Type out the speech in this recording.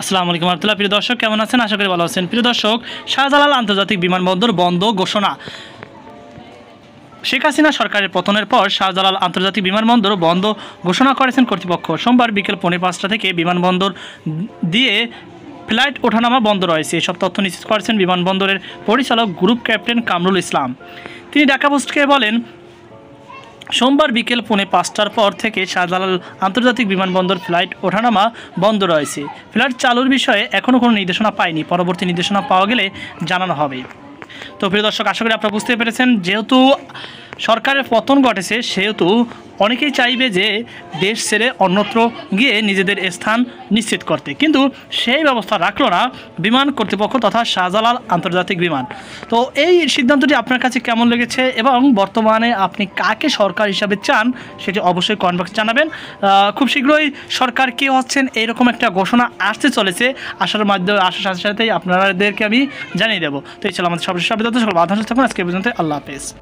আসসালামু আলাইকুম রহমতুল্লাহ। প্রিয় দর্শক, কেমন আছেন? আশা করি ভালো আছেন। প্রিয় দর্শক, শাহজালাল আন্তর্জাতিক বিমানবন্দর বন্ধ ঘোষণা। শেখ হাসিনা সরকারের পতনের পর শাহজালাল আন্তর্জাতিক বিমানবন্দর বন্ধ ঘোষণা করেছেন কর্তৃপক্ষ। সোমবার বিকেল 5:45 থেকে বিমানবন্দর দিয়ে ফ্লাইট ওঠানামা বন্ধ রয়েছে। এসব তথ্য নিশ্চিত করেছেন বিমানবন্দরের পরিচালক গ্রুপ ক্যাপ্টেন কামরুল ইসলাম। তিনি ঢাকা পোস্টকে বলেন, সোমবার বিকেল 5:45 পর থেকে শাহজালাল আন্তর্জাতিক বিমানবন্দর ফ্লাইট ওঠানামা বন্ধ রয়েছে। ফ্লাইট চালুর বিষয়ে এখনও কোনো নির্দেশনা পায়নি। পরবর্তী নির্দেশনা পাওয়া গেলে জানানো হবে। তো প্রিয় দর্শক, আশা করি আপনারা বুঝতে পেরেছেন, যেহেতু সরকারের পতন ঘটেছে সেহেতু অনেকেই চাইবে যে দেশ ছেড়ে অন্যত্র গিয়ে নিজেদের স্থান নিশ্চিত করতে, কিন্তু সেই ব্যবস্থা রাখলো না বিমান কর্তৃপক্ষ তথা শাহজালাল আন্তর্জাতিক বিমান। তো এই সিদ্ধান্তটি আপনার কাছে কেমন লেগেছে এবং বর্তমানে আপনি কাকে সরকার হিসাবে চান সেটি অবশ্যই কমেন্ট বক্সে জানাবেন। খুব শীঘ্রই সরকার কে হচ্ছেন এরকম একটা ঘোষণা আসতে চলেছে। আসার সাথে সাথেই আপনাদেরকে আমি জানিয়ে দেবো। তো এই ছিল আমাদের সর্বশেষ আপডেট। সকল বাধা থাকুন। আজকে পর্যন্ত আল্লাহ হাফেজ।